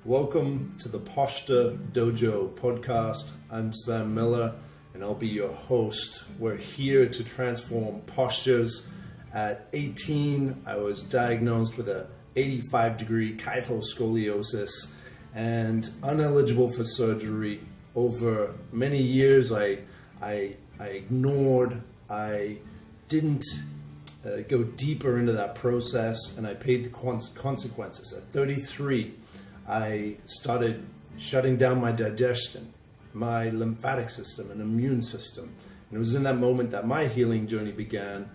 Welcome to the Posture Dojo podcast. I'm Sam Miller and I'll be your host. We're here to transform postures. At 18, I was diagnosed with a 85-degree kyphoscoliosis and ineligible for surgery. Over many years, I ignored, I didn't go deeper into that process, and I paid the consequences. At 33, I started shutting down my digestion, my lymphatic system, and immune system. And it was in that moment that my healing journey began,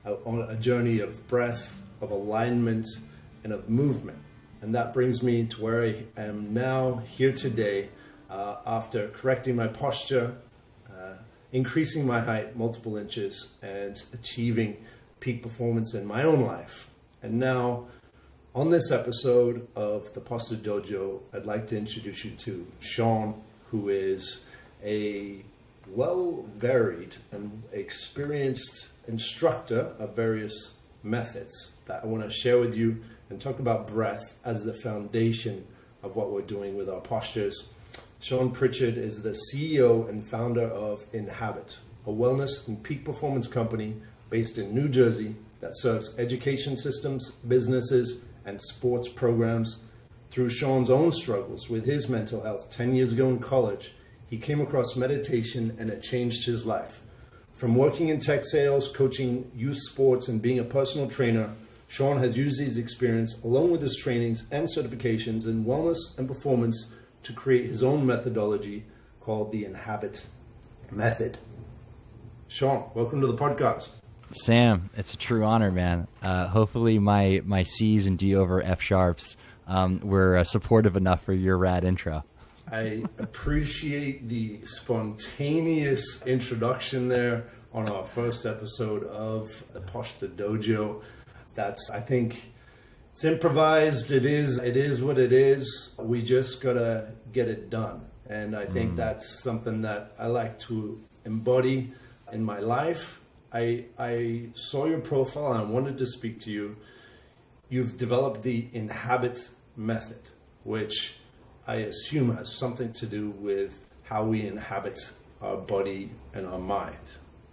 on a journey of breath, of alignment, and of movement. And that brings me to where I am now, here today, after correcting my posture, increasing my height multiple inches, and achieving peak performance in my own life. And now, on this episode of the Posture Dojo, I'd like to introduce you to Sean, who is a well-varied and experienced instructor of various methods that I want to share with you and talk about breath as the foundation of what we're doing with our postures. Sean Pritchard is the CEO and founder of Habit, a wellness and peak performance company based in New Jersey that serves education systems, businesses, and sports programs. Through Sean's own struggles with his mental health 10 years ago in college, he came across meditation and it changed his life. From working in tech sales, coaching youth sports, and being a personal trainer, Sean has used his experience along with his trainings and certifications in wellness and performance to create his own methodology called the Habit Method. Sean, welcome to the podcast. Sam, it's a true honor, man. Hopefully my C's and D over F sharps were supportive enough for your rad intro. I appreciate the spontaneous introduction there on our first episode of the Posture Dojo. I think it's improvised. It is what it is. We just gotta get it done. And I think that's something that I like to embody in my life. I saw your profile and I wanted to speak to you. You've developed the Habit Method, which I assume has something to do with how we inhabit our body and our mind.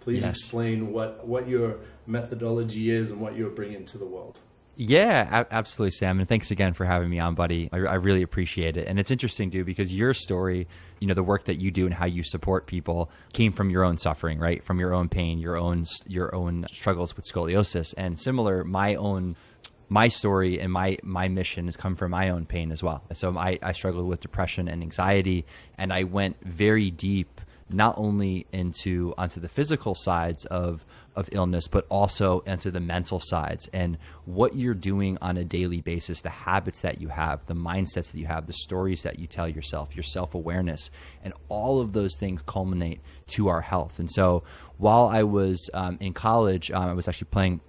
Please explain what your methodology is and what you're bringing to the world. Yeah, absolutely, Sam. And thanks again for having me on, buddy. I really appreciate it. And it's interesting, dude, because your story, the work that you do and how you support people came from your own suffering, right? From your own pain, your own struggles with scoliosis. And similar, my story and my mission has come from my own pain as well. So I struggled with depression and anxiety, and I went very deep, not only onto the physical sides of illness, but also into the mental sides and what you're doing on a daily basis, the habits that you have, the mindsets that you have, the stories that you tell yourself, your self-awareness, and all of those things culminate to our health. And so while I was in college, I was actually playing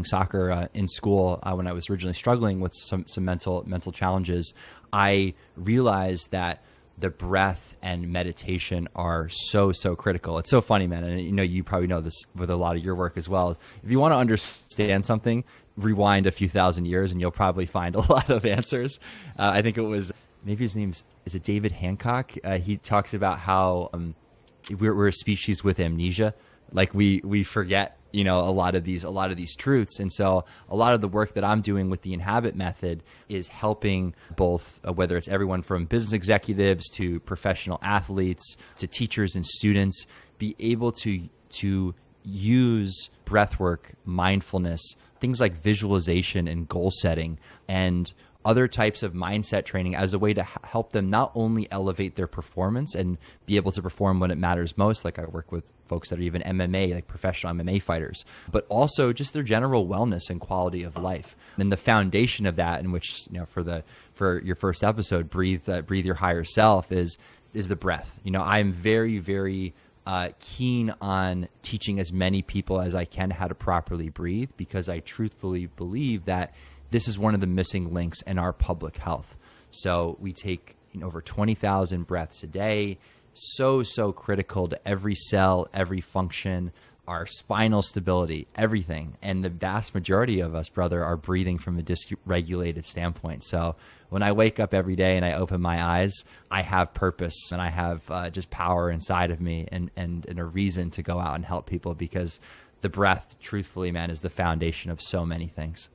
soccer in school when I was originally struggling with some mental challenges. I realized that the breath and meditation are so critical. It's so funny, man. And you probably know this with a lot of your work as well. If you want to understand something, rewind a few thousand years and you'll probably find a lot of answers. I think it was, maybe his name's, is it David Hancock? He talks about how we're a species with amnesia. Like we forget a lot of these truths. And so a lot of the work that I'm doing with the Habit Method is helping both, whether it's everyone from business executives to professional athletes to teachers and students, be able to use breathwork, mindfulness, things like visualization and goal setting, and other types of mindset training as a way to help them not only elevate their performance and be able to perform when it matters most, like I work with folks that are even MMA, like professional MMA fighters, but also just their general wellness and quality of life. And the foundation of that, in which, for your first episode, breathe your higher self, is the breath. I'm very keen on teaching as many people as I can how to properly breathe, because I truthfully believe that this is one of the missing links in our public health. So we take over 20,000 breaths a day, so critical to every cell, every function, our spinal stability, everything. And the vast majority of us, brother, are breathing from a dysregulated standpoint. So when I wake up every day and I open my eyes, I have purpose and I have just power inside of me and a reason to go out and help people, because the breath, truthfully, man, is the foundation of so many things.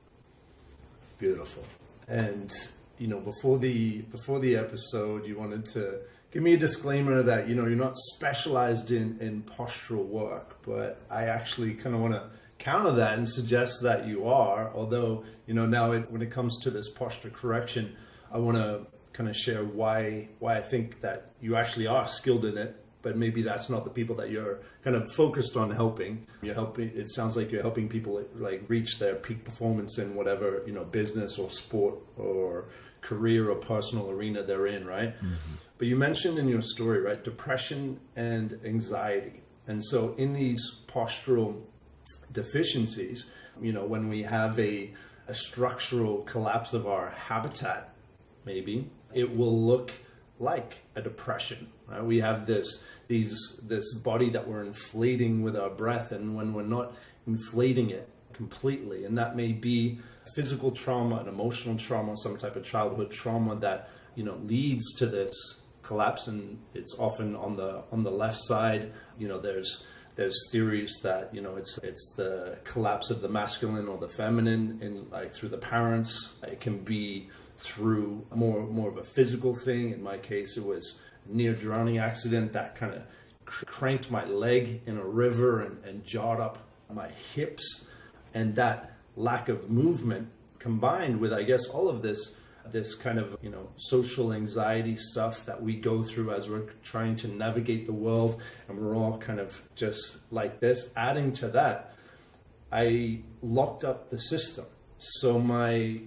Beautiful. And, before the episode, you wanted to give me a disclaimer that, you're not specialized in postural work, but I actually kind of want to counter that and suggest that you are. Although, now when it comes to this posture correction, I want to kind of share why I think that you actually are skilled in it, but maybe that's not the people that you're kind of focused on helping. It sounds like you're helping people like reach their peak performance in whatever, business or sport or career or personal arena they're in, right? Mm-hmm. But you mentioned in your story, right, depression and anxiety. And so in these postural deficiencies, when we have a structural collapse of our habitat, maybe it will look like a depression, right? We have this body that we're inflating with our breath, and when we're not inflating it completely, and that may be physical trauma, an emotional trauma, some type of childhood trauma that leads to this collapse, and it's often on the left side. There's theories that it's the collapse of the masculine or the feminine in through the parents. It can be through more of a physical thing. In my case, it was a near drowning accident that kind of cranked my leg in a river and jarred up my hips, and that lack of movement combined with, I guess, all of this kind of social anxiety stuff that we go through as we're trying to navigate the world, and we're all kind of just like this. Adding to that, I locked up the system. So my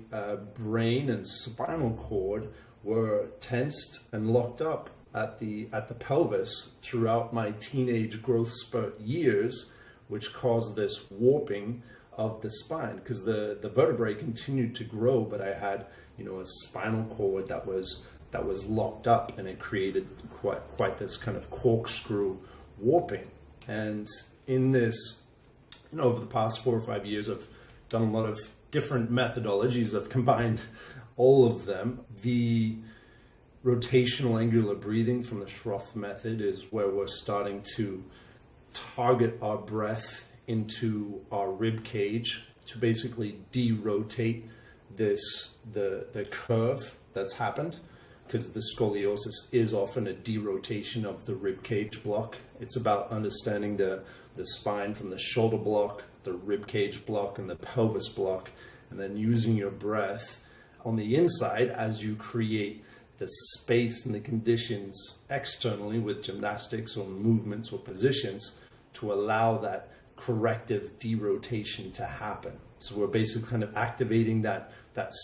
brain and spinal cord were tensed and locked up at the pelvis throughout my teenage growth spurt years, which caused this warping of the spine, because the vertebrae continued to grow, but I had a spinal cord that was locked up, and it created quite this kind of corkscrew warping. And in this, over the past 4 or 5 years, I've done a lot of different methodologies. I've combined all of them. The rotational angular breathing from the Schroth method is where we're starting to target our breath into our rib cage to basically derotate the curve that's happened, because the scoliosis is often a derotation of the rib cage block. It's about understanding the spine from the shoulder block, the rib cage block, and the pelvis block, and then using your breath on the inside as you create the space and the conditions externally with gymnastics or movements or positions to allow that corrective derotation to happen. So we're basically kind of activating that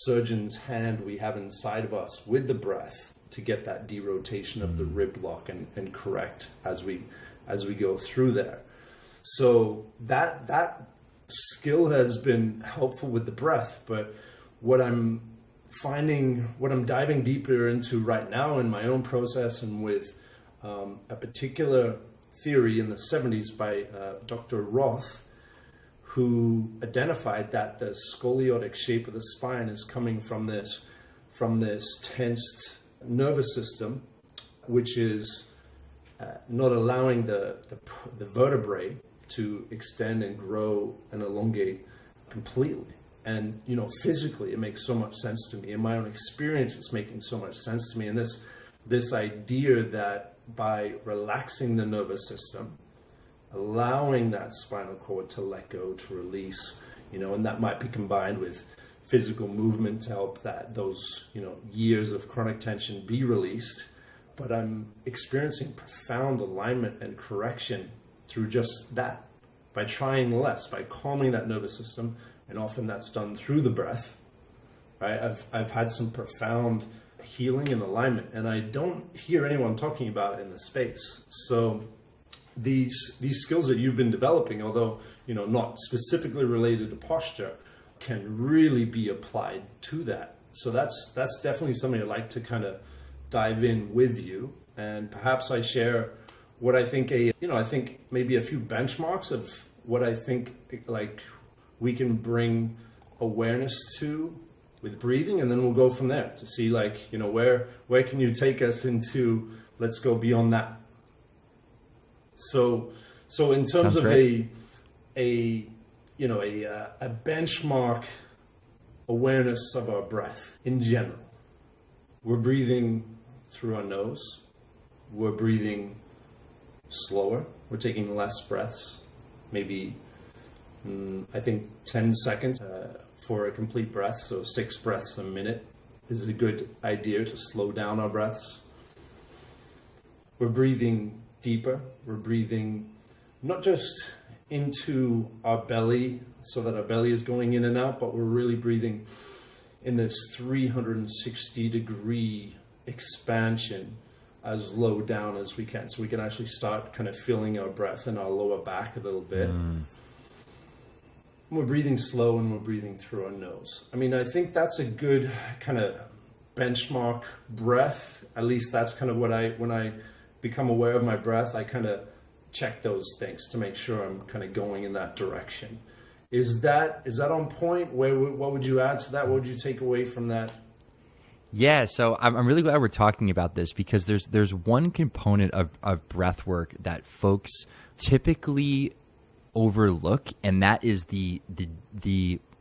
surgeon's hand we have inside of us with the breath to get that derotation of the rib block and correct as we go through there. So that skill has been helpful with the breath, but what I'm diving deeper into right now in my own process, and with a particular theory in the 70s by Dr. Roth, who identified that the scoliotic shape of the spine is coming from this tensed nervous system, which is not allowing the vertebrae to extend and grow and elongate completely. And physically, it makes so much sense to me. In my own experience, it's making so much sense to me. And this idea that by relaxing the nervous system, allowing that spinal cord to let go, to release, and that might be combined with physical movement to help those years of chronic tension be released. But I'm experiencing profound alignment and correction through just that, by trying less, by calming that nervous system, and often that's done through the breath, right? I've had some profound healing and alignment, and I don't hear anyone talking about it in the space. So these skills that you've been developing, although not specifically related to posture, can really be applied to that. So that's definitely something I'd like to kind of dive in with you, and perhaps I share what I think I think maybe a few benchmarks of what I think like we can bring awareness to with breathing, and then we'll go from there to see like, where can you take us into, let's go beyond that. So in terms of a benchmark awareness of our breath in general, we're breathing through our nose, we're breathing slower, we're taking less breaths, maybe I think 10 seconds for a complete breath, so 6 breaths a minute is a good idea to slow down our breaths. We're breathing deeper, we're breathing not just into our belly so that our belly is going in and out, but we're really breathing in this 360 degree expansion as low down as we can, so we can actually start kind of feeling our breath in our lower back a little bit. We're breathing slow and we're breathing through our nose. I mean, I think that's a good kind of benchmark breath. At least that's kind of what when I become aware of my breath, I kind of check those things to make sure I'm kind of going in that direction. Is that on point? What would you add to that? What would you take away from that? Yeah, so I'm really glad we're talking about this, because there's one component of breath work that folks typically overlook, and that is the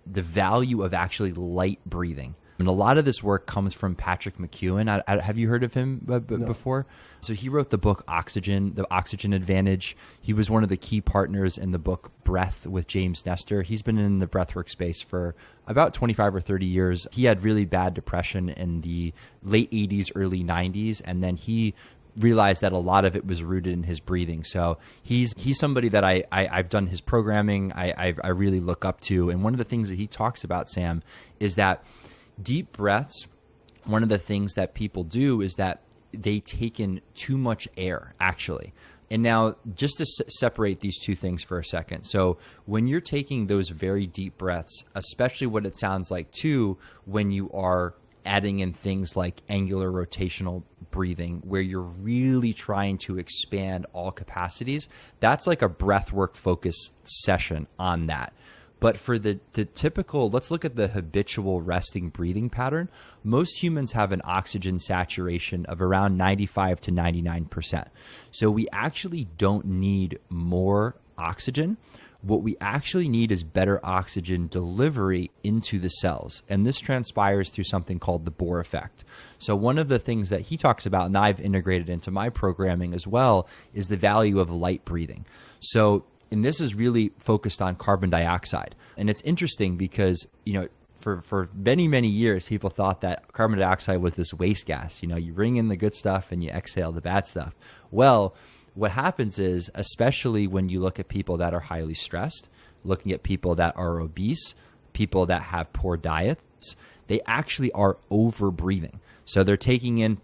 value of actually light breathing. And a lot of this work comes from Patrick McEwen. Have you heard of him before? So he wrote the book Oxygen, The Oxygen Advantage. He was one of the key partners in the book Breath with James Nestor. He's been in the breathwork space for about 25 or 30 years. He had really bad depression in the late 80s, early 90s, and then he realized that a lot of it was rooted in his breathing. So he's somebody that I've done his programming, I really look up to. And one of the things that he talks about, Sam, is that deep breaths, one of the things that people do is that they take in too much air, actually. And now, just to separate these two things for a second. So when you're taking those very deep breaths, especially what it sounds like too, when you are adding in things like angular rotational breathing, where you're really trying to expand all capacities, that's like a breathwork focused session on that. But for the typical, let's look at the habitual resting breathing pattern. Most humans have an oxygen saturation of around 95 to 99%. So we actually don't need more oxygen. What we actually need is better oxygen delivery into the cells. And this transpires through something called the Bohr effect. So one of the things that he talks about, and I've integrated into my programming as well, is the value of light breathing. And this is really focused on carbon dioxide. And it's interesting because, for many, many years, people thought that carbon dioxide was this waste gas. You bring in the good stuff and you exhale the bad stuff. Well, what happens is, especially when you look at people that are highly stressed, looking at people that are obese, people that have poor diets, they actually are over breathing. So they're taking in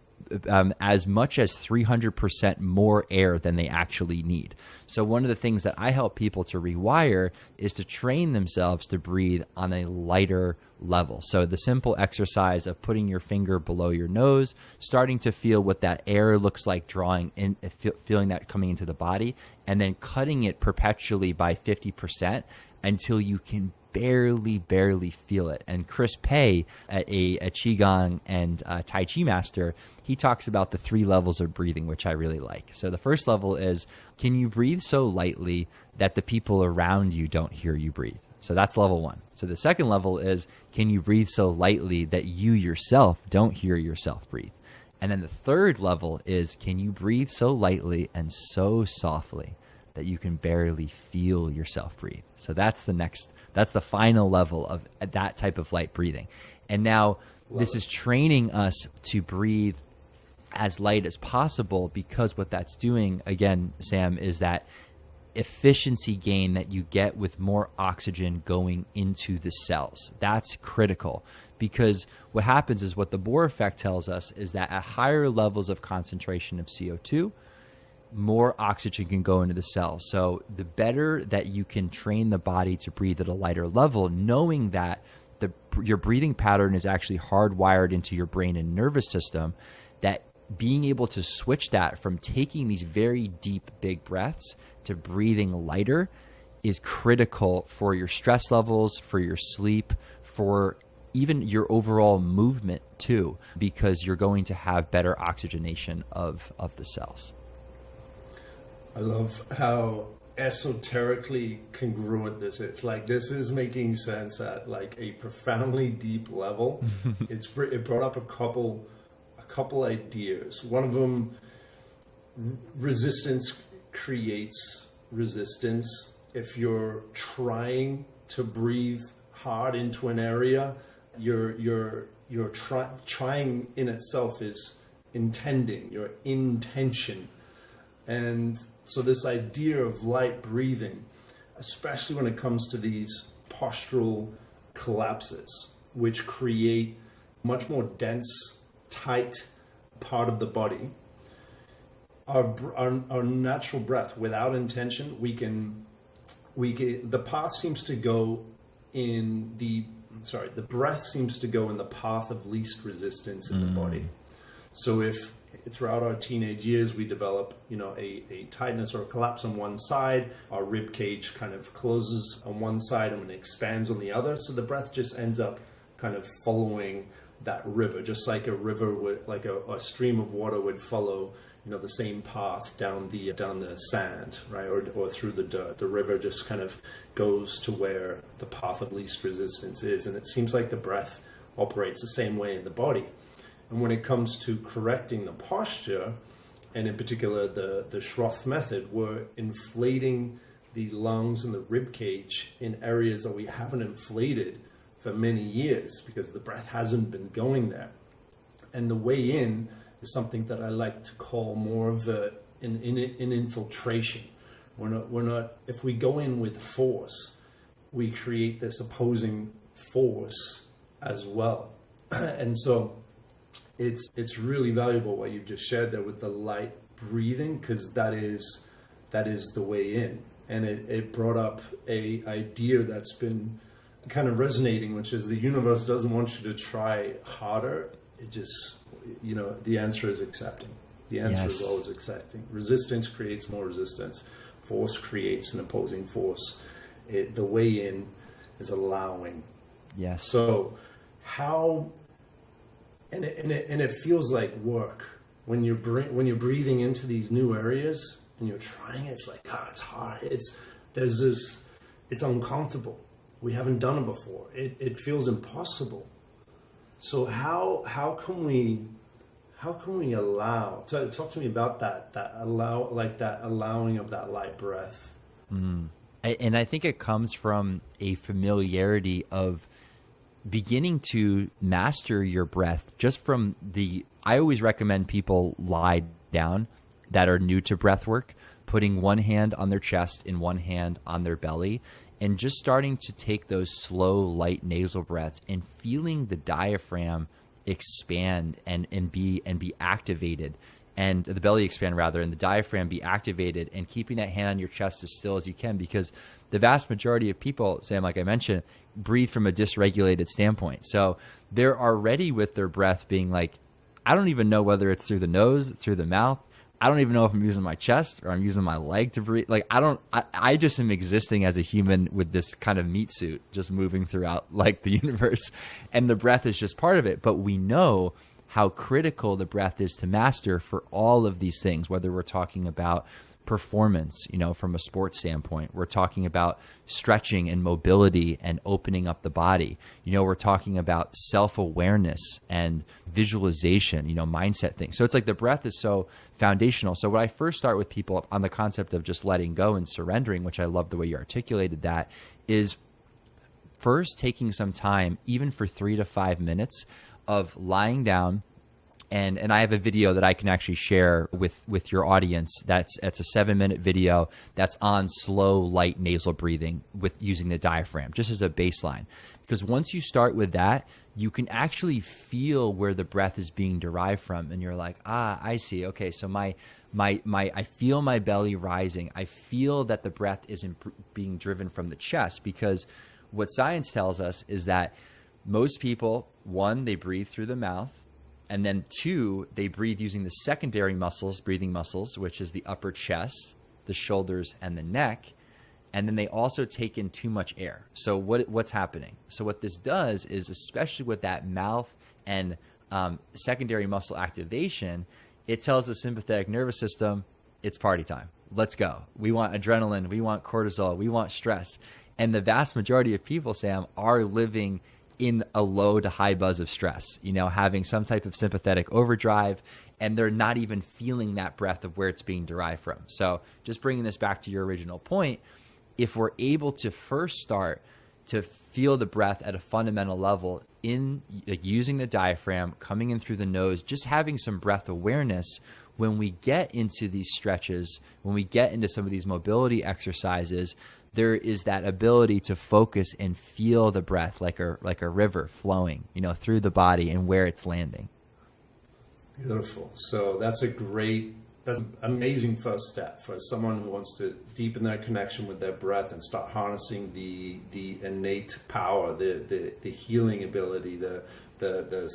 as much as 300% more air than they actually need. So one of the things that I help people to rewire is to train themselves to breathe on a lighter level. So the simple exercise of putting your finger below your nose, starting to feel what that air looks like, drawing in, feeling that coming into the body, and then cutting it perpetually by 50% until you can barely feel it. And Chris Pei, a Qigong and Tai Chi master, he talks about the 3 levels of breathing, which I really like. So the first level is, can you breathe so lightly that the people around you don't hear you breathe? So that's level 1. So the second level is, can you breathe so lightly that you yourself don't hear yourself breathe? And then the third level is, can you breathe so lightly and so softly that you can barely feel yourself breathe? So that's the final level of that type of light breathing. And now this is training us to breathe as light as possible, because what that's doing, again, Sam, is that efficiency gain that you get with more oxygen going into the cells. That's critical, because what happens is, what the Bohr effect tells us is that at higher levels of concentration of CO2, more oxygen can go into the cells. So the better that you can train the body to breathe at a lighter level, knowing that your breathing pattern is actually hardwired into your brain and nervous system, that being able to switch that from taking these very deep, big breaths to breathing lighter is critical for your stress levels, for your sleep, for even your overall movement too, because you're going to have better oxygenation of the cells. I love how esoterically congruent this is. Like, this is making sense at like a profoundly deep level. It brought up a couple ideas. One of them, resistance creates resistance. If you're trying to breathe hard into an area, trying in itself is intending, your intention. And so this idea of light breathing, especially when it comes to these postural collapses, which create much more dense, tight part of the body, our natural breath, without intention, the breath seems to go in the path of least resistance in the body. So if throughout our teenage years we develop, a tightness or a collapse on one side, our rib cage kind of closes on one side and it expands on the other. So the breath just ends up kind of following that river, just like a river would, like a stream of water would follow, the same path down the sand, right, or through the dirt. The river just kind of goes to where the path of least resistance is, and it seems like the breath operates the same way in the body. And when it comes to correcting the posture, and in particular the Schroth method, we're inflating the lungs and the rib cage in areas that we haven't inflated for many years because the breath hasn't been going there. And the way in is something that I like to call more of an infiltration. We're not. If we go in with force, we create this opposing force as well. And so it's really valuable what you've just shared there with the light breathing, because that is the way in. And it brought up a idea that's been kind of resonating, which is the universe doesn't want you to try harder. It just, the answer is accepting. The answer is always accepting. Resistance creates more resistance. Force creates an opposing force. The way in is allowing. Yes. So how, and it feels like work when you're breathing into these new areas and you're trying. It's like, it's hard. It's uncomfortable. We haven't done it before. It feels impossible. So how can we allow? Talk to me about that allowing of that light breath. And I think it comes from a familiarity of beginning to master your breath. Just from I always recommend people lie down that are new to breath work, putting one hand on their chest and one hand on their belly, and just starting to take those slow, light nasal breaths and feeling the diaphragm expand and be activated, and the belly expand rather, and the diaphragm be activated, and keeping that hand on your chest as still as you can, because the vast majority of people, Sam, like I mentioned, breathe from a dysregulated standpoint. So they're already with their breath being like, I don't even know whether it's through the nose, through the mouth. I don't even know if I'm using my chest or I'm using my leg to breathe. Like, I just am existing as a human with this kind of meat suit, just moving throughout like the universe. And the breath is just part of it. But we know how critical the breath is to master for all of these things, whether we're talking about performance, from a sports standpoint, we're talking about stretching and mobility and opening up the body. We're talking about self-awareness and visualization, mindset things. So it's like the breath is so foundational. So what I first start with people on the concept of just letting go and surrendering, which I love the way you articulated that, is first taking some time, even for 3 to 5 minutes, of lying down. And I have a video that I can actually share with your audience. It's a 7-minute video that's on slow, light nasal breathing with using the diaphragm, just as a baseline. Because once you start with that, you can actually feel where the breath is being derived from, and you're like, I see. Okay, so I feel my belly rising. I feel that the breath isn't being driven from the chest, because what science tells us is that most people, one, they breathe through the mouth. And then 2, they breathe using the secondary muscles, breathing muscles, which is the upper chest, the shoulders, and the neck. And then they also take in too much air. So what's happening? So what this does is, especially with that mouth and secondary muscle activation, it tells the sympathetic nervous system, it's party time. Let's go. We want adrenaline. We want cortisol. We want stress. And the vast majority of people, Sam, are living in a low to high buzz of stress, having some type of sympathetic overdrive, and they're not even feeling that breath of where it's being derived from. So just bringing this back to your original point, if we're able to first start to feel the breath at a fundamental level in using the diaphragm, coming in through the nose, just having some breath awareness, when we get into these stretches, when we get into some of these mobility exercises, there is that ability to focus and feel the breath like a river flowing, through the body and where it's landing. Beautiful. So that's an amazing first step for someone who wants to deepen their connection with their breath and start harnessing the innate power, the healing ability, the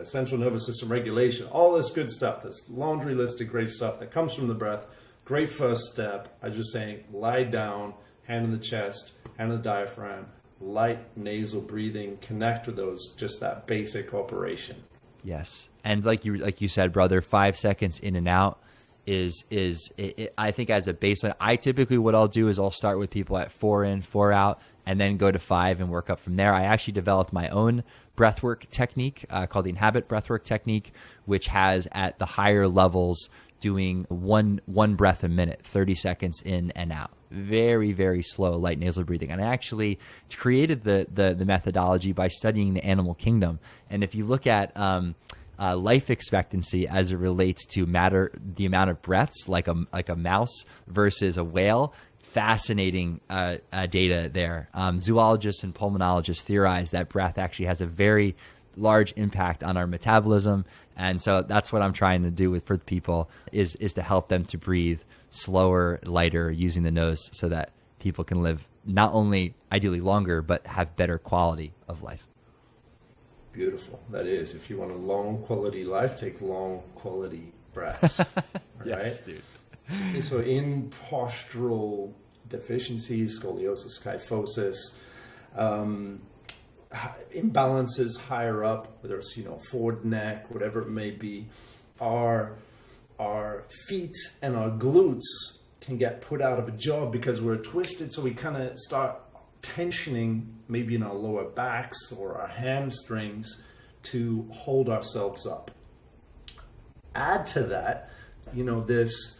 central nervous system regulation, all this good stuff, this laundry list of great stuff that comes from the breath. Great first step. I was just saying, lie down, hand in the chest, hand in the diaphragm, light nasal breathing, connect with those, just that basic operation. Yes. And like you said, brother, 5 seconds in and out is I think as a baseline. I typically, what I'll do is I'll start with people at 4 in, 4 out, and then go to 5 and work up from there. I actually developed my own breathwork technique called the Habit Breathwork Technique, which has at the higher levels doing one breath a minute, 30 seconds in and out. Very, very slow, light nasal breathing. And I actually created the methodology by studying the animal kingdom. And if you look at life expectancy as it relates to the amount of breaths, like a mouse versus a whale, fascinating data there. Zoologists and pulmonologists theorize that breath actually has a very large impact on our metabolism. And so that's what I'm trying to do for the people is to help them to breathe slower, lighter, using the nose, so that people can live not only ideally longer, but have better quality of life. Beautiful. That is, if you want a long quality life, take long quality breaths. Yes, right? Dude. So in postural deficiencies, scoliosis, kyphosis, imbalances higher up, whether it's forward neck, whatever it may be, our feet and our glutes can get put out of a job because we're twisted. So we kind of start tensioning maybe in our lower backs or our hamstrings to hold ourselves up. Add to that, this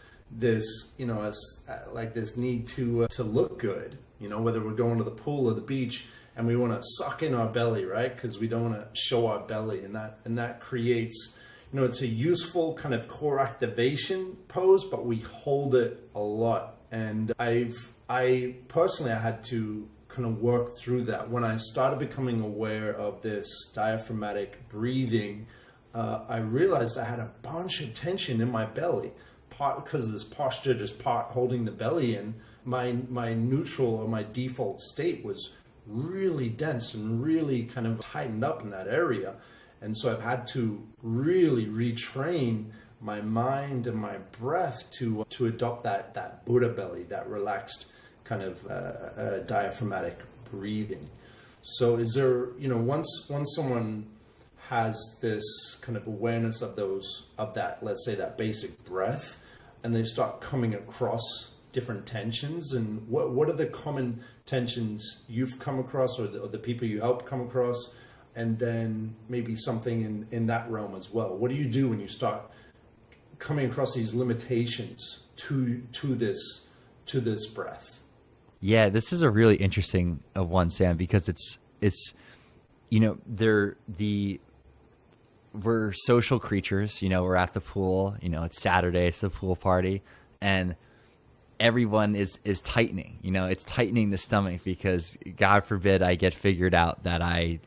need to look good. Whether we're going to the pool or the beach, and we want to suck in our belly, right? Because we don't want to show our belly, and that creates, it's a useful kind of core activation pose, but we hold it a lot. And I personally had to kind of work through that when I started becoming aware of this diaphragmatic breathing. I realized I had a bunch of tension in my belly, part because of this posture, just part holding the belly in. My neutral or my default state was really dense and really kind of tightened up in that area. And so I've had to really retrain my mind and my breath to adopt that Buddha belly, that relaxed kind of diaphragmatic breathing. So is there, once someone has this kind of awareness of that, let's say that basic breath, and they start coming across different tensions, and what are the common tensions you've come across, or the people you help come across, and then maybe something in that realm as well? What do you do when you start coming across these limitations to this breath? Yeah, this is a really interesting one, Sam, because we're social creatures. We're at the pool. It's Saturday, it's the pool party, and everyone is tightening. It's tightening the stomach because God forbid I get figured out that I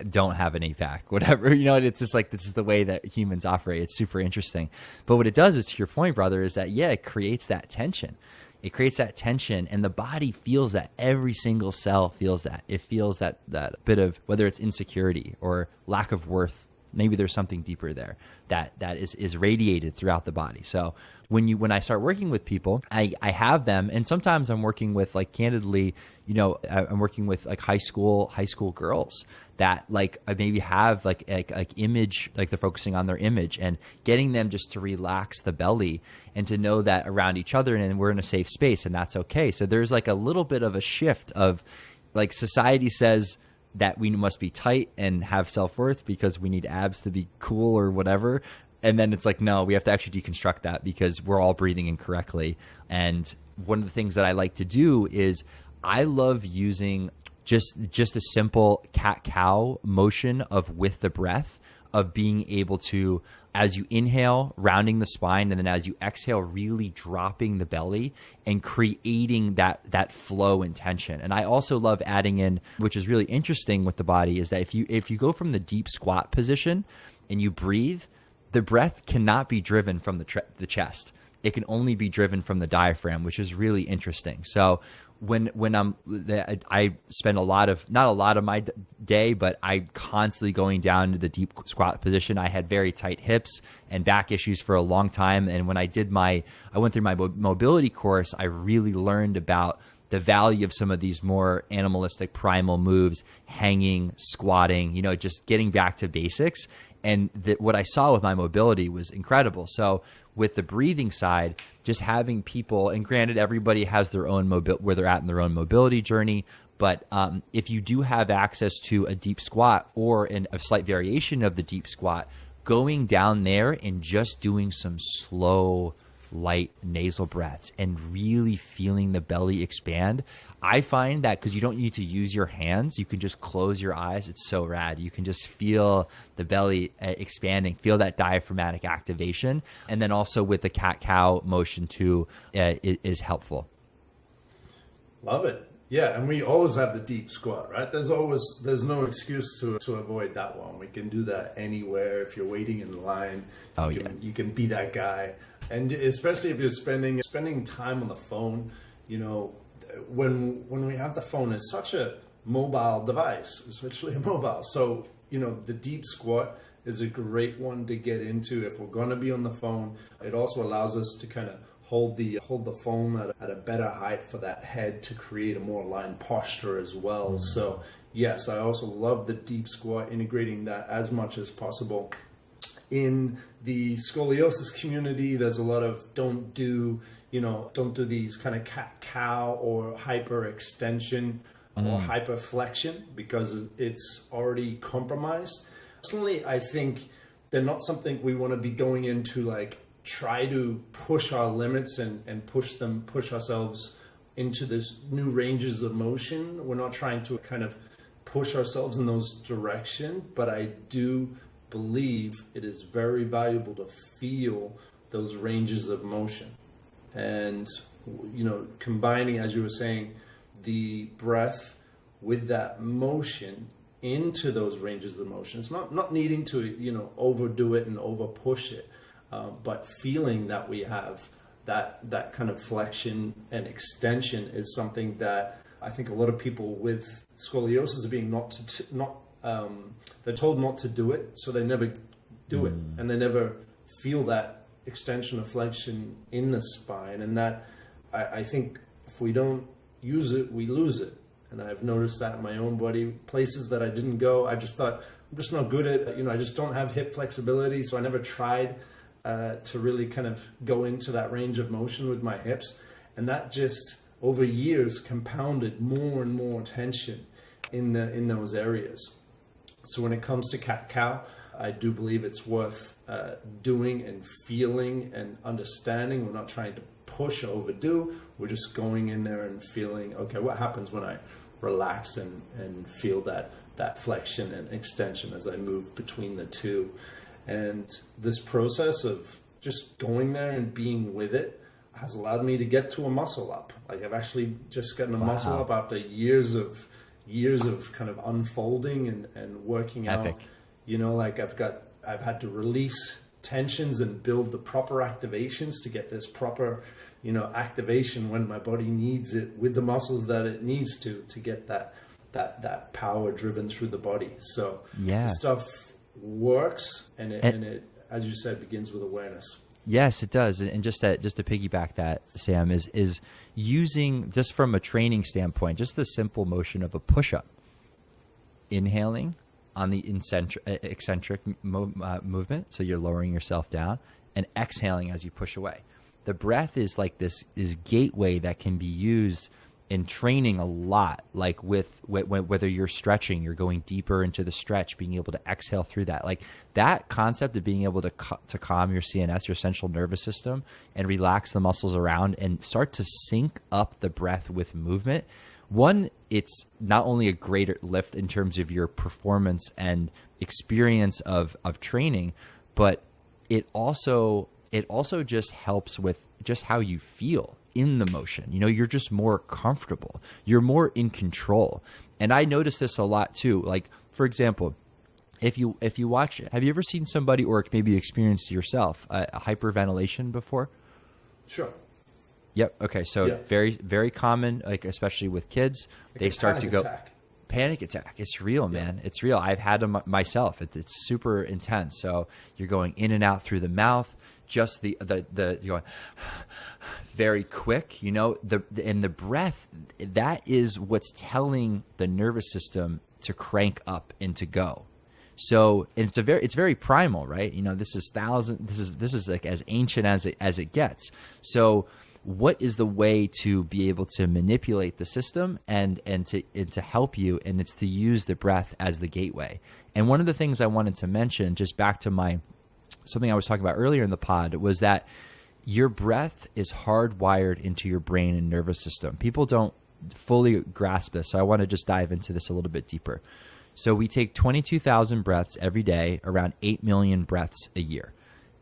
don't have an APAC, whatever. It's just like, this is the way that humans operate. It's super interesting. But what it does is, to your point, brother, is that, it creates that tension. It creates that tension, and the body feels that. Every single cell feels that. It feels that bit of, whether it's insecurity or lack of worth Maybe there's something deeper there that is radiated throughout the body. So when I start working with people, I have them, and sometimes I'm working with, like, candidly, I'm working with like high school girls that, like, I maybe have like image, like they're focusing on their image, and getting them just to relax the belly and to know that around each other and we're in a safe space, and that's okay. So there's like a little bit of a shift of, like, society says that we must be tight and have self-worth because we need abs to be cool or whatever. And then it's like, no, we have to actually deconstruct that because we're all breathing incorrectly. And one of the things that I like to do is I love using just a simple cat-cow motion of with the breath, of being able to, as you inhale, rounding the spine, and then as you exhale, really dropping the belly and creating that flow and tension. And I also love adding in, which is really interesting with the body, is that if you go from the deep squat position and you breathe, the breath cannot be driven from the chest. It can only be driven from the diaphragm, which is really interesting. So when I spend not a lot of my day, but I'm constantly going down to the deep squat position. I had very tight hips and back issues for a long time. And when I went through my mobility course, I really learned about the value of some of these more animalistic primal moves, hanging, squatting, just getting back to basics. And what I saw with my mobility was incredible. So with the breathing side, just having people, and granted, everybody has their own where they're at in their own mobility journey. But if you do have access to a deep squat or a slight variation of the deep squat, going down there and just doing some slow, light nasal breaths and really feeling the belly expand. I find that because you don't need to use your hands, you can just close your eyes. It's so rad. You can just feel the belly expanding, feel that diaphragmatic activation. And then also with the cat-cow motion too is helpful. Love it. Yeah, and we always have the deep squat, right? There's no excuse to avoid that one. We can do that anywhere. If you're waiting in line, you can be that guy. And especially if you're spending time on the phone, when we have the phone, it's such a mobile device. It's actually a mobile. So, the deep squat is a great one to get into if we're going to be on the phone. It also allows us to kind of hold the phone at a better height for that head to create a more aligned posture as well. Mm-hmm. So yes, I also love the deep squat, integrating that as much as possible. In the scoliosis community, there's a lot of don't do these kind of cat-cow or hyperextension or hyperflexion because it's already compromised. Personally, I think they're not something we want to be going into, like try to push our limits and push ourselves into this new ranges of motion. We're not trying to kind of push ourselves in those directions, but I do believe it is very valuable to feel those ranges of motion. And, combining, as you were saying, the breath with that motion into those ranges of motion. It's not needing to, overdo it and over push it, but feeling that we have that kind of flexion and extension is something that I think a lot of people with scoliosis are being they're told not to do it, so they never do it, and they never feel that extension or flexion in the spine. And that I think if we don't use it, we lose it. And I've noticed that in my own body, places that I didn't go. I just thought I'm just not good at, I just don't have hip flexibility, so I never tried to really kind of go into that range of motion with my hips, and that just over years compounded more and more tension in those areas. So when it comes to cat-cow, I do believe it's worth doing and feeling and understanding. We're not trying to push or overdo. We're just going in there and feeling, okay, what happens when I relax and feel that flexion and extension as I move between the two. And this process of just going there and being with it has allowed me to get to a muscle up. Like I've actually just gotten a muscle up after years of kind of unfolding and working out. Like I've had to release tensions and build the proper activations to get this proper, activation when my body needs it with the muscles that it needs to get that power driven through the body. So stuff works, and it, as you said, begins with awareness. Yes, it does. And just to piggyback that, Sam, is using, just from a training standpoint, just the simple motion of a push-up. Inhaling on the eccentric movement, so you're lowering yourself down, and exhaling as you push away. The breath is like this gateway that can be used in training a lot, like with whether you're stretching, you're going deeper into the stretch, being able to exhale through that. Like that concept of being able to calm your CNS, your central nervous system, and relax the muscles around and start to sync up the breath with movement. One, it's not only a greater lift in terms of your performance and experience of training, but it also just helps with just how you feel in the motion. You know, you're just more comfortable. You're more in control. And I notice this a lot too. Like, for example, if you watch it, have you ever seen somebody, or maybe experienced yourself, a hyperventilation before? Sure. Yep. Okay. So very, very common, like especially with kids, like they start to go panic attack. It's real, man. It's real. I've had them myself. It's super intense. So you're going in and out through the mouth. Just the you're going very quick, you know, and the breath, that is what's telling the nervous system to crank up and to go. So, and it's very primal, right? You know, this is like as ancient as it gets. So what is the way to be able to manipulate the system and to help you? And it's to use the breath as the gateway. And one of the things I wanted to mention, just back to something I was talking about earlier in the pod, was that your breath is hardwired into your brain and nervous system. People don't fully grasp this, so I want to just dive into this a little bit deeper. So we take 22,000 breaths every day, around 8 million breaths a year.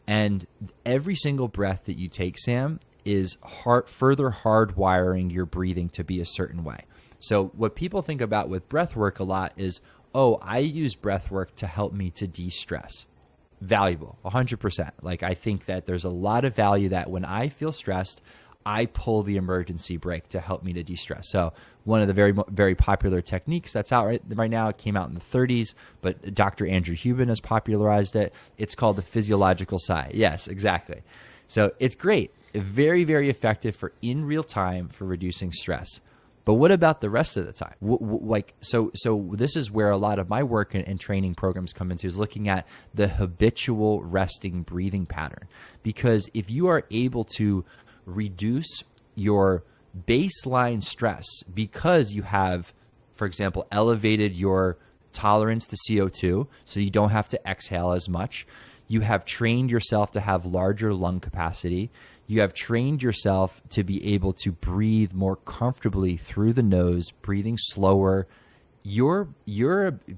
And every single breath that you take, Sam, is further hardwiring your breathing to be a certain way. So what people think about with breath work a lot is, oh, I use breath work to help me to de-stress. Valuable, 100%. Like, I think that there's a lot of value that when I feel stressed, I pull the emergency brake to help me to de-stress. So one of the very, very popular techniques that's out right now, it came out in the 30s, but Dr. Andrew Huben has popularized it. It's called the physiological sigh. Yes, exactly. So it's great. Very, very effective for in real time for reducing stress. But what about the rest of the time? So this is where a lot of my work and training programs come into, is looking at the habitual resting breathing pattern. Because if you are able to reduce your baseline stress because you have, for example, elevated your tolerance to CO2, so you don't have to exhale as much, you have trained yourself to have larger lung capacity, you have trained yourself to be able to breathe more comfortably through the nose, breathing slower, your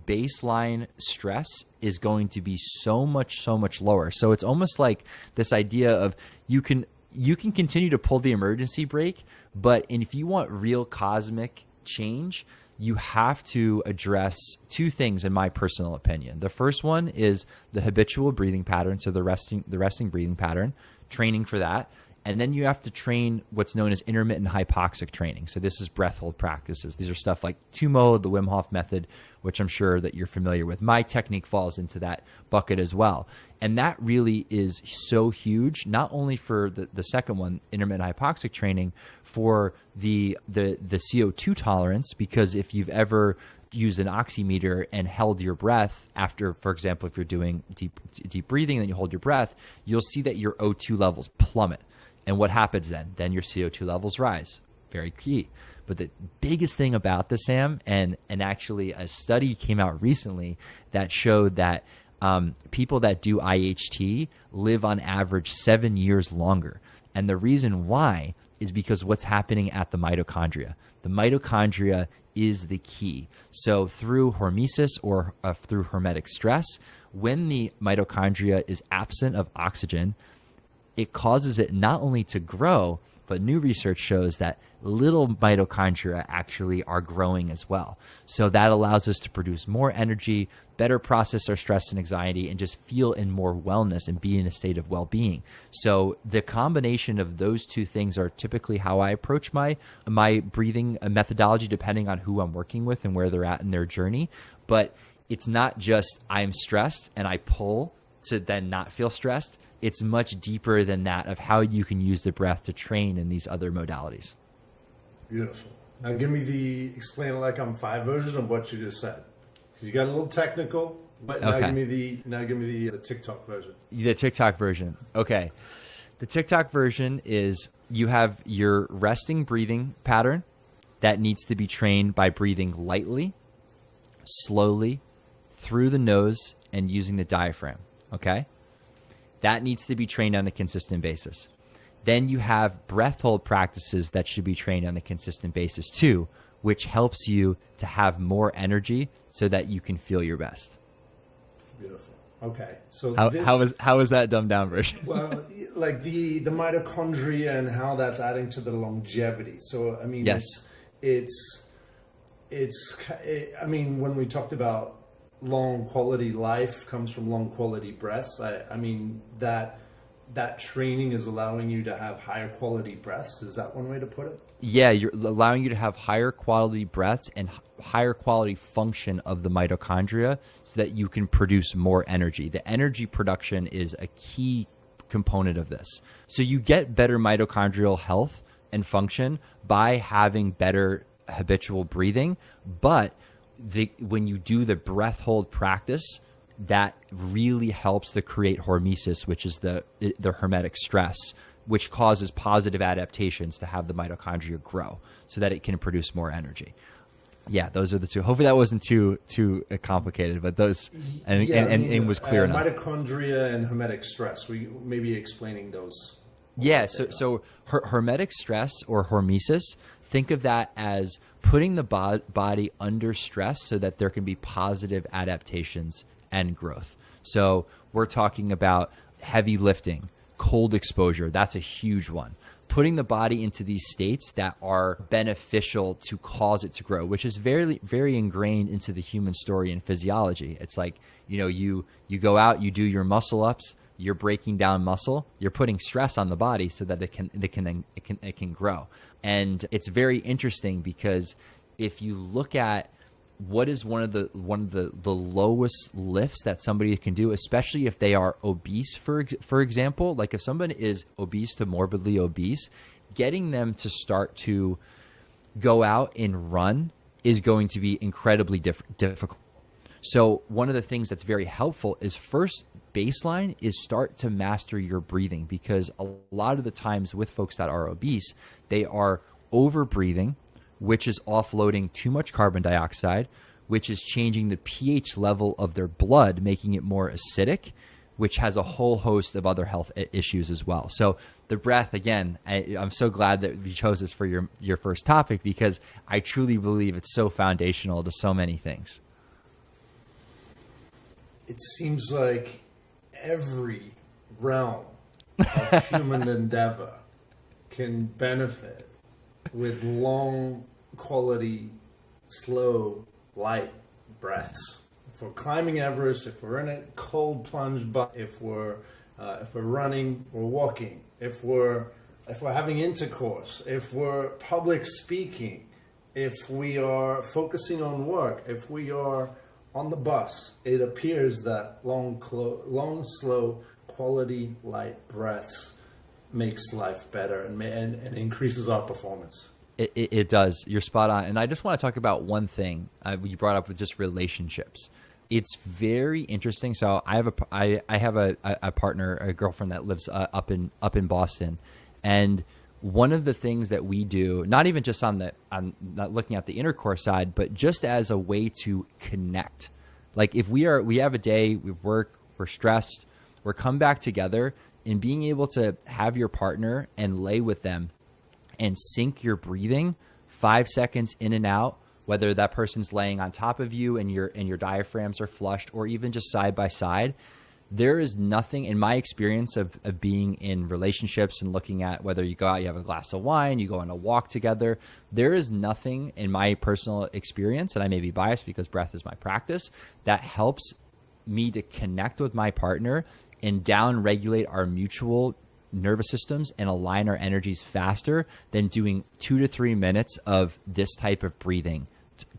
baseline stress is going to be so much lower. So it's almost like this idea of you can continue to pull the emergency brake, but if you want real cosmic change, you have to address two things, in my personal opinion. The first one is the habitual breathing pattern, so the resting breathing pattern, training for that. And then you have to train what's known as intermittent hypoxic training. So this is breath hold practices. These are stuff like Tumo, the Wim Hof method, which I'm sure that you're familiar with. My technique falls into that bucket as well. And that really is so huge, not only for the second one, intermittent hypoxic training, for the CO2 tolerance, because if you've ever used an oximeter and held your breath after, for example, if you're doing deep breathing and then you hold your breath, you'll see that your O2 levels plummet. And what happens then? Then your CO2 levels rise. Very key. But the biggest thing about this, Sam, and actually a study came out recently that showed that people that do IHT live on average 7 years longer. And the reason why is because what's happening at the mitochondria. The mitochondria is the key. So through hormesis or through hermetic stress, when the mitochondria is absent of oxygen, it causes it not only to grow, but new research shows that little mitochondria actually are growing as well. So that allows us to produce more energy, better process our stress and anxiety, and just feel in more wellness and be in a state of well-being. So the combination of those two things are typically how I approach my breathing methodology, depending on who I'm working with and where they're at in their journey. But it's not just I'm stressed and I pull to then not feel stressed. It's much deeper than that of how you can use the breath to train in these other modalities. Beautiful. Now give me the explain it like I'm five version of what you just said. Because you got a little technical, but now Okay. give me the TikTok version. The TikTok version. Okay. The TikTok version is you have your resting breathing pattern that needs to be trained by breathing lightly, slowly, through the nose, and using the diaphragm. Okay? That needs to be trained on a consistent basis. Then you have breath hold practices that should be trained on a consistent basis too, which helps you to have more energy so that you can feel your best. Beautiful. Okay. So how is that dumbed down version? well, like the mitochondria and how that's adding to the longevity. So I mean, Yes. I mean, when we talked about long quality life comes from long quality breaths. I mean that training is allowing you to have higher quality breaths. Is that one way to put it? Yeah, you're allowing you to have higher quality breaths and higher quality function of the mitochondria so that you can produce more energy. The energy production is a key component of this. So you get better mitochondrial health and function by having better habitual breathing, but when you do the breath hold practice, that really helps to create hormesis, which is the hermetic stress, which causes positive adaptations to have the mitochondria grow so that it can produce more energy. Yeah, those are the two. Hopefully that wasn't too complicated, but those and was clear enough. Mitochondria and hermetic stress. We may be explaining those. Yeah, so hermetic stress or hormesis, think of that as putting the body under stress so that there can be positive adaptations and growth. So we're talking about heavy lifting, cold exposure. That's a huge one. Putting the body into these states that are beneficial to cause it to grow, which is very, very ingrained into the human story and physiology. It's like, you go out, you do your muscle ups, you're breaking down muscle, you're putting stress on the body so that it can grow. And it's very interesting because if you look at what is one of the lowest lifts that somebody can do, especially if they are obese, for example, like if someone is obese to morbidly obese, getting them to start to go out and run is going to be incredibly difficult. So one of the things that's very helpful is first baseline is start to master your breathing, because a lot of the times with folks that are obese, they are over breathing, which is offloading too much carbon dioxide, which is changing the pH level of their blood, making it more acidic, which has a whole host of other health issues as well. So the breath, again, I'm so glad that you chose this for your first topic, because I truly believe it's so foundational to so many things. It seems like every realm of human endeavor can benefit with long quality, slow, light breaths. If we're climbing Everest, if we're in a cold plunge, if we're running or walking, if we're having intercourse, if we're public speaking, if we are focusing on work, if we are on the bus, it appears that long, slow, quality, light breaths makes life better and increases our performance. It does. You're spot on. And I just want to talk about one thing you brought up with just relationships. It's very interesting. So I have a partner, a girlfriend that lives up in Boston, and one of the things that we do, not even just on not looking at the intercourse side, but just as a way to connect. Like if we have a day, we work, we're stressed, we're come back together, and being able to have your partner and lay with them and sync your breathing 5 seconds in and out, whether that person's laying on top of you and your diaphragms are flushed, or even just side by side. There is nothing in my experience of being in relationships and looking at whether you go out, you have a glass of wine, you go on a walk together. There is nothing in my personal experience, and I may be biased because breath is my practice, that helps me to connect with my partner and down regulate our mutual nervous systems and align our energies faster than doing 2 to 3 minutes of this type of breathing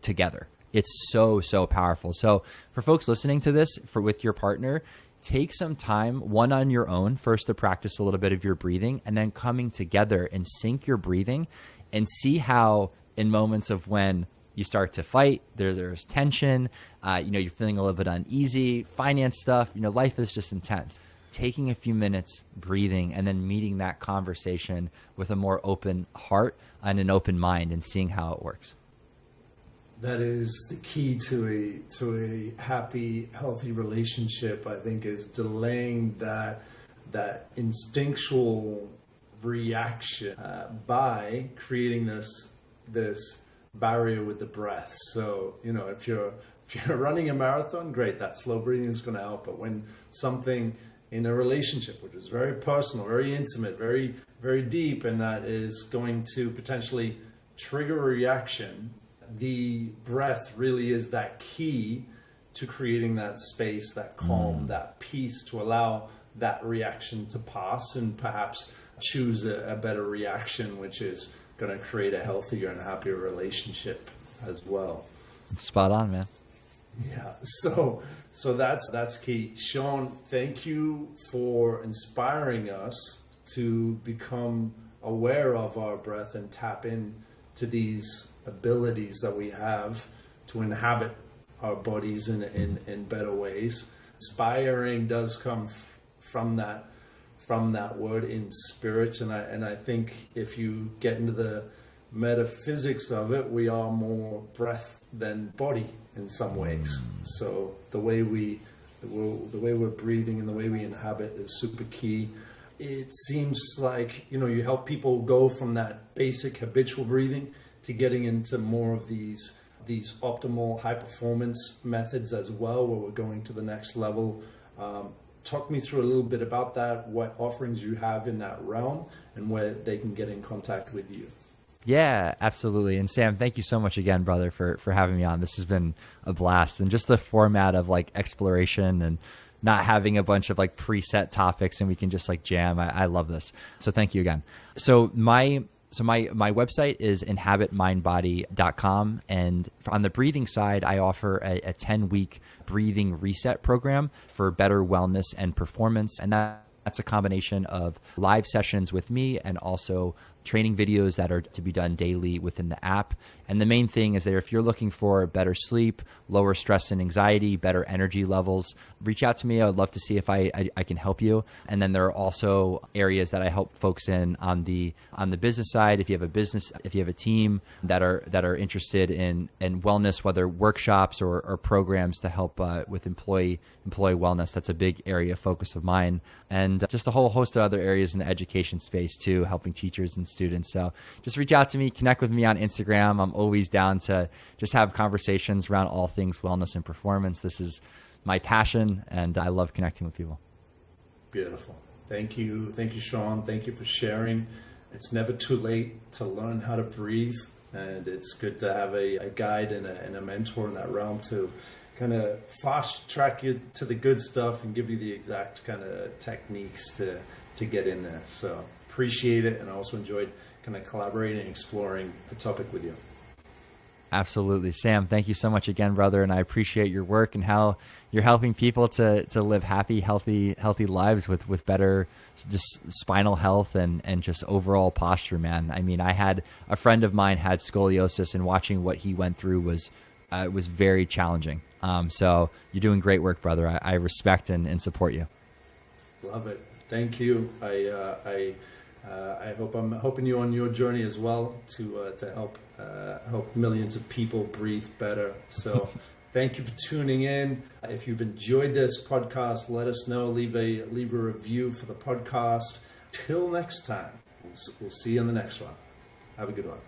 together. It's so, so powerful. So for folks listening to this, with your partner, take some time, one on your own, first to practice a little bit of your breathing, and then coming together and sync your breathing and see how in moments of when you start to fight, there's tension, you're feeling a little bit uneasy, finance stuff, life is just intense. Taking a few minutes, breathing, and then meeting that conversation with a more open heart and an open mind and seeing how it works. That is the key to a happy, healthy relationship, I think, is delaying that instinctual reaction by creating this barrier with the breath. So, if you're running a marathon, great, that slow breathing is going to help. But when something in a relationship, which is very personal, very intimate, very, very deep, and that is going to potentially trigger a reaction, the breath really is that key to creating that space, that calm, that peace, to allow that reaction to pass and perhaps choose a better reaction, which is going to create a healthier and happier relationship as well. Spot on, man. Yeah, so that's key. Sean, thank you for inspiring us to become aware of our breath and tap in to these abilities that we have to inhabit our bodies in better ways. Inspiring does come from that word, in spirit, and I think if you get into the metaphysics of it, we are more breath than body in some ways. So the way we're breathing and the way we inhabit is super key. It seems like you help people go from that basic habitual breathing to getting into more of these optimal high performance methods as well, where we're going to the next level. Talk me through a little bit about that, what offerings you have in that realm, and where they can get in contact with you. Yeah, absolutely. And Sam, thank you so much again, brother, for having me on. This has been a blast. And just the format of exploration and not having a bunch of preset topics and we can just jam. I love this. So thank you again. So my website is inhabitmindbody.com. And on the breathing side, I offer a 10-week breathing reset program for better wellness and performance. And that's a combination of live sessions with me and also training videos that are to be done daily within the app. And the main thing is that if you're looking for better sleep, lower stress and anxiety, better energy levels, reach out to me. I would love to see if I can help you. And then there are also areas that I help folks in on the business side. If you have a team that are interested in wellness, whether workshops or programs to help with employee wellness, that's a big area of focus of mine. And just a whole host of other areas in the education space too, helping teachers and students. So just reach out to me, connect with me on Instagram. I'm always down to just have conversations around all things wellness and performance. This is my passion and I love connecting with people. Beautiful. Thank you, Sean. Thank you for sharing. It's never too late to learn how to breathe, and it's good to have a guide and a mentor in that realm to kind of fast track you to the good stuff and give you the exact kind of techniques to get in there. So appreciate it, and I also enjoyed kind of collaborating and exploring the topic with you. Absolutely. Sam, thank you so much again, brother. And I appreciate your work and how you're helping people to live happy, healthy lives with better just spinal health and just overall posture, man. I mean, I had a friend of mine had scoliosis, and watching what he went through was very challenging. So you're doing great work, brother. I respect and support you. Love it. Thank you. I hope I'm helping you on your journey as well to help millions of people breathe better. So thank you for tuning in. If you've enjoyed this podcast, let us know. Leave a review for the podcast. Till next time, we'll see you on the next one. Have a good one.